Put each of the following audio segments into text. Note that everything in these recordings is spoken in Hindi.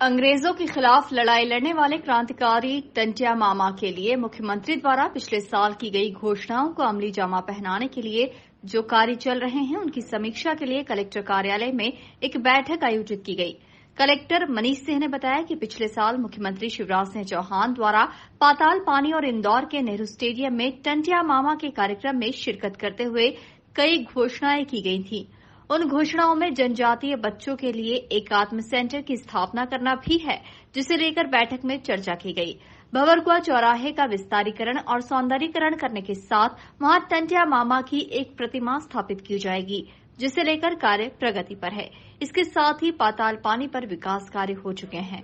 अंग्रेजों के खिलाफ लड़ाई लड़ने वाले क्रांतिकारी टंटिया मामा के लिए मुख्यमंत्री द्वारा पिछले साल की गई घोषणाओं को अमली जामा पहनाने के लिए जो कार्य चल रहे हैं उनकी समीक्षा के लिए कलेक्टर कार्यालय में एक बैठक आयोजित की गई। कलेक्टर मनीष सिंह ने बताया कि पिछले साल मुख्यमंत्री शिवराज सिंह चौहान द्वारा पाताल पानी और इंदौर के नेहरू स्टेडियम में टंटिया मामा के कार्यक्रम में शिरकत करते हुए कई घोषणाएं की गई थीं। उन घोषणाओं में जनजातीय बच्चों के लिए एकात्म सेंटर की स्थापना करना भी है, जिसे लेकर बैठक में चर्चा की गई। भंवरकुआ चौराहे का विस्तारीकरण और सौंदर्यीकरण करने के साथ वहां टंटिया मामा की एक प्रतिमा स्थापित की जाएगी, जिसे लेकर कार्य प्रगति पर है। इसके साथ ही पाताल पानी पर विकास कार्य हो चुके हैं।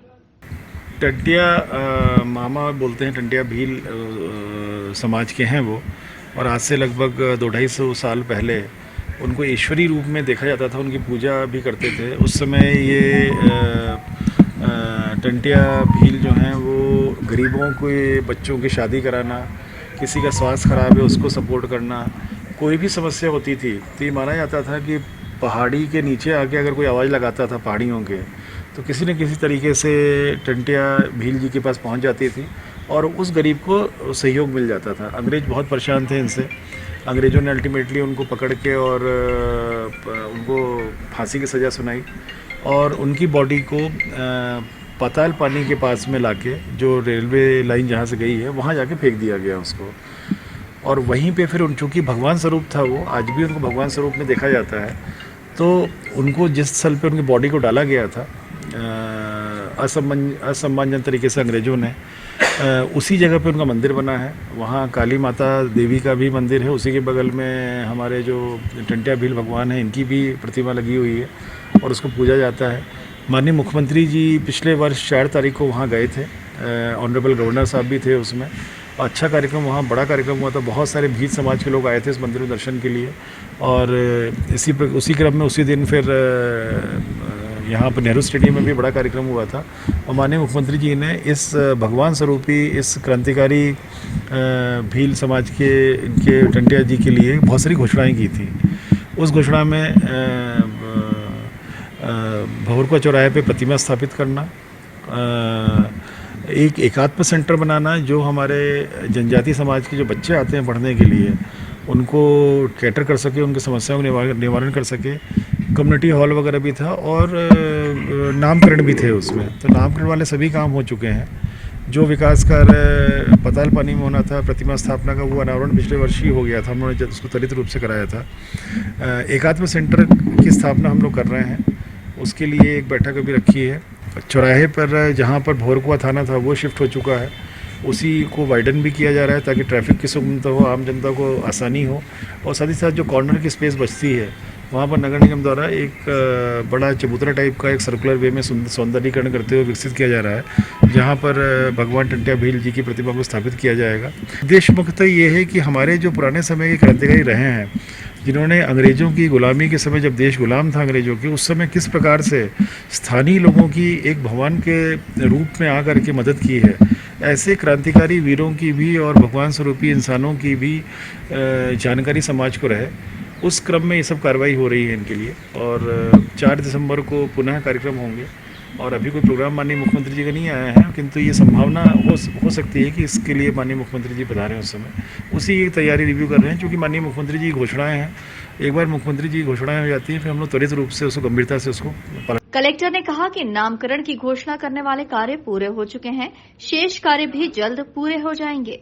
टंटिया मामा बोलते हैं, टंटिया भील समाज के हैं वो, और आज से लगभग 200-250 साल पहले उनको ईश्वरी रूप में देखा जाता था, उनकी पूजा भी करते थे। उस समय ये टंटिया भील जो हैं वो गरीबों के बच्चों की शादी कराना, किसी का स्वास्थ्य खराब है उसको सपोर्ट करना, कोई भी समस्या होती थी तो ये माना जाता था कि पहाड़ी के नीचे आके अगर कोई आवाज़ लगाता था पहाड़ियों के, तो किसी न किसी तरीके से टंटिया भील जी के पास पहुंच जाती थी और उस गरीब को सहयोग मिल जाता था। अंग्रेज बहुत परेशान थे इनसे। अंग्रेज़ों ने अल्टीमेटली उनको पकड़ के और उनको फांसी की सज़ा सुनाई और उनकी बॉडी को पाताल पानी के पास में लाके, जो रेलवे लाइन जहाँ से गई है वहाँ जाके फेंक दिया गया उसको। और वहीं पे फिर चूँकि भगवान स्वरूप था वो, आज भी उनको भगवान स्वरूप में देखा जाता है, तो उनको जिस स्थल पे उनकी बॉडी को डाला गया था असम्मानजनक तरीके से अंग्रेज़ों ने, उसी जगह पे उनका मंदिर बना है। वहाँ काली माता देवी का भी मंदिर है, उसी के बगल में हमारे जो टंटिया भील भगवान हैं इनकी भी प्रतिमा लगी हुई है और उसको पूजा जाता है। माननीय मुख्यमंत्री जी पिछले वर्ष 4 तारीख को वहाँ गए थे, ऑनरेबल गवर्नर साहब भी थे उसमें। अच्छा कार्यक्रम, वहाँ बड़ा कार्यक्रम हुआ था, बहुत सारे भील समाज के लोग आए थे इस मंदिर में दर्शन के लिए। और उसी क्रम में उसी दिन फिर यहाँ पर नेहरू स्टेडियम में भी बड़ा कार्यक्रम हुआ था और माननीय मुख्यमंत्री जी ने इस भगवान स्वरूपी इस क्रांतिकारी भील समाज के इनके टंटिया जी के लिए बहुत सारी घोषणाएं की थी। उस घोषणा में भंवरकुआ चौराहे पे प्रतिमा स्थापित करना, एक एकात्म सेंटर बनाना जो हमारे जनजाति समाज के जो बच्चे आते हैं पढ़ने के लिए उनको कैटर कर सके, उनकी समस्याओं का निवारण कर सके। कम्युनिटी हॉल वगैरह भी था और नामकरण भी थे उसमें, तो नामकरण वाले सभी काम हो चुके हैं। जो विकास कार्य पाताल पानी में होना था, प्रतिमा स्थापना का, वो अनावरण पिछले वर्ष ही हो गया था, हमने जब उसको त्वरित रूप से कराया था। एकात्म सेंटर की स्थापना हम लोग कर रहे हैं, उसके लिए एक बैठक अभी रखी है। चौराहे पर जहाँ पर भंवरकुआ थाना था वो शिफ्ट हो चुका है, उसी को वाइडन भी किया जा रहा है ताकि ट्रैफिक की सुगमता हो, आम जनता को आसानी हो। और साथ ही साथ जो कॉर्नर की स्पेस बचती है वहाँ पर नगर निगम द्वारा एक बड़ा चबूतरा टाइप का एक सर्कुलर वे में सौंदर्यीकरण करते हुए विकसित किया जा रहा है, जहाँ पर भगवान टंटिया भील जी की प्रतिमा को स्थापित किया जाएगा। उद्देश्य मुख्यतः ये है कि हमारे जो पुराने समय के क्रांतिकारी रहे हैं, जिन्होंने अंग्रेज़ों की गुलामी के समय, जब देश गुलाम था अंग्रेज़ों के, उस समय किस प्रकार से स्थानीय लोगों की एक भगवान के रूप में आकर के मदद की है, ऐसे क्रांतिकारी वीरों की भी और भगवान स्वरूपी इंसानों की भी जानकारी समाज को रहे, उस क्रम में ये सब कार्रवाई हो रही है इनके लिए। और 4 दिसंबर को पुनः कार्यक्रम होंगे और अभी कोई प्रोग्राम माननीय मुख्यमंत्री जी का नहीं आया है, किंतु ये संभावना हो सकती है कि इसके लिए माननीय मुख्यमंत्री जी पधारें उस समय। उसी की तैयारी रिव्यू कर रहे हैं, क्योंकि माननीय मुख्यमंत्री जी की घोषणाएं हैं। एक बार मुख्यमंत्री जी की घोषणाएं हो जाती हैं फिर हम लोग त्वरित रूप से उसको गंभीरता से उसको पालन। कलेक्टर ने कहा कि नामकरण की घोषणा करने वाले कार्य पूरे हो चुके हैं, शेष कार्य भी जल्द पूरे हो जाएंगे।